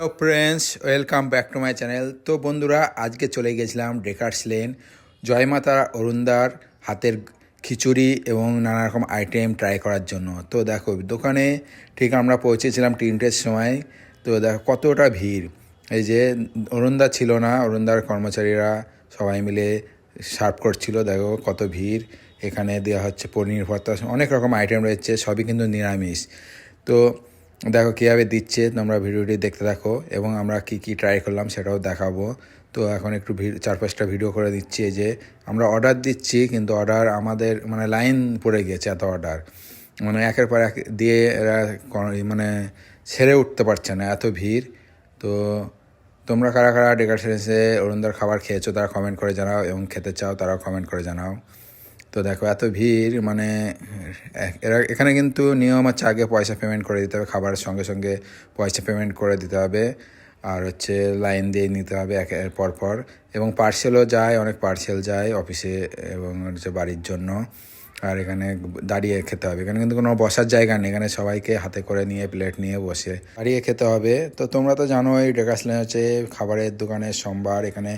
Hello friends, welcome back to my channel. তো বন্ধুরা, আজকে চলে গেছিলাম ডেকার্স লেন জয়মাতা অরুণদার হাতের খিচুড়ি এবং নানা রকম আইটেম ট্রাই করার জন্য। তো দেখো, দোকানে ঠিক আমরা পৌঁছেছিলাম 3টের সময়। তো দেখো কতটা ভিড়। এই যে অরুণদা ছিল না, অরুণদার কর্মচারীরা সবাই মিলে সার্ভ করছিল। দেখো কত ভিড়। এখানে দেওয়া হচ্ছে পনির ভর্তা, অনেক রকম আইটেম রয়েছে, সবই কিন্তু নিরামিষ। তো দেখো কীভাবে দিচ্ছে, তোমরা ভিডিওটি দেখতে থাকো এবং আমরা কি কি ট্রাই করলাম সেটাও দেখাবো। তো এখন একটু 4-5টা ভিডিও করে দিচ্ছি। যে আমরা অর্ডার দিচ্ছি, কিন্তু অর্ডার আমাদের লাইন পড়ে গেছে, এত অর্ডার একের পর এক দিয়ে এরা ছেড়ে উঠতে পারছে না, এত ভিড়। তো তোমরা কারা কারা ডেকার্স এসে অরুণদার খাবার খেয়েছো তারা কমেন্ট করে জানাও, এবং খেতে চাও তারাও কমেন্ট করে জানাও। তো দেখো এত ভিড়, এরা এখানে কিন্তু নিয়ম আছে, আগে পয়সা পেমেন্ট করে দিতে হবে, খাবারের সঙ্গে সঙ্গে পয়সা পেমেন্ট করে দিতে হবে, আর লাইন দিয়ে নিতে হবে একের পর পর। এবং পার্সেলও যায়, অনেক পার্সেল যায় অফিসে এবং বাড়ির জন্য। আর এখানে দাঁড়িয়ে খেতে হবে, এখানে কিন্তু কোনো বসার জায়গা নেই, এখানে সবাইকে হাতে করে নিয়ে প্লেট নিয়ে বসে দাঁড়িয়ে খেতে হবে। তো তোমরা তো জানোই ডেকার্স লেন হচ্ছে খাবারের দোকানের সম্ভার। এখানে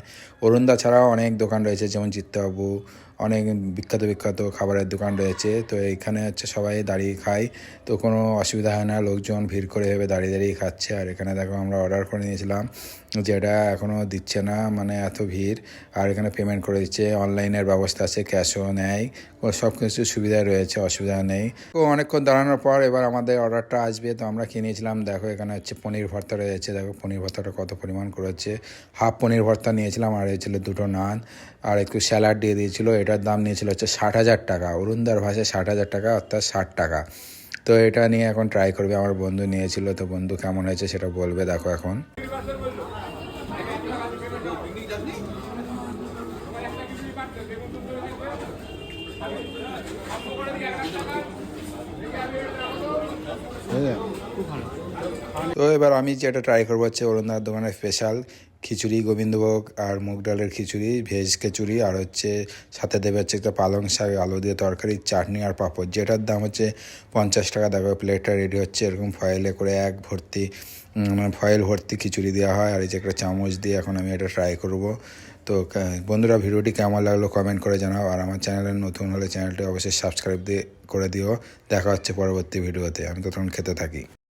অরুণদা ছাড়াও অনেক দোকান রয়েছে, যেমন চিত্তবাবু, অনেক বিখ্যাত বিখ্যাত খাবারের দোকান রয়েছে। তো এখানে সবাই দাঁড়িয়ে খায়, তো কোনো অসুবিধা হয় না, লোকজন ভিড় করে ভেবে দাঁড়িয়ে দাঁড়িয়ে খাচ্ছে। আর এখানে দেখো আমরা অর্ডার করে নিয়েছিলাম, যেটা এখনও দিচ্ছে না, এত ভিড়। আর এখানে পেমেন্ট করে দিচ্ছে, অনলাইনের ব্যবস্থা আছে, ক্যাশও নেয়, ও সব কিছু সুবিধা রয়েছে, অসুবিধা নেই। তো অনেকক্ষণ দাঁড়ানোর পর এবার আমাদের অর্ডারটা আসবে। তো আমরা কিনেছিলাম, দেখো এখানে পনির ভর্তা রয়েছে, দেখো পনির ভর্তাটা কত পরিমাণ করেছে। হাফ পনির ভর্তা নিয়েছিলাম, আর হয়েছিল 2টো নান, আর একটু স্যালাড দিয়ে দিয়েছিল। এটার দাম নিয়েছিল 60,000 টাকা, অরুণদার ভাষায় 60,000 টাকা, অর্থাৎ 60 টাকা। তো এটা নিয়ে এখন ট্রাই করবে, আমার বন্ধু নিয়েছিল, তো বন্ধু কেমন হয়েছে সেটা বলবে। দেখো এখন তো এবার আমি যেটা ট্রাই করবো হচ্ছে অরুণদার দোকানের স্পেশাল খিচুড়ি, গোবিন্দভোগ আর মুগ ডালের খিচুড়ি, ভেজ খিচুড়ি, আর সাথে দেবে একটা পালং শাক, আলু দিয়ে তরকারি, চাটনি আর পাঁপড়, যেটার দাম 50 টাকা। দেখো প্লেটটা রেডি হচ্ছে, এরকম ফয়েলে করে এক ভর্তি ফয়েল ভর্তি খিচুড়ি দেওয়া হয়, আর একটা চামচ দিয়ে এখন আমি এটা ট্রাই করব। তো বন্ধুরা, ভিডিওটি কেমন লাগলো কমেন্ট করে জানাও, আর আমার চ্যানেলে নতুন হলে চ্যানেলটি অবশ্যই সাবস্ক্রাইব করে দিও। দেখা হচ্ছে পরবর্তী ভিডিওতে, আমি তখন খেতে থাকি।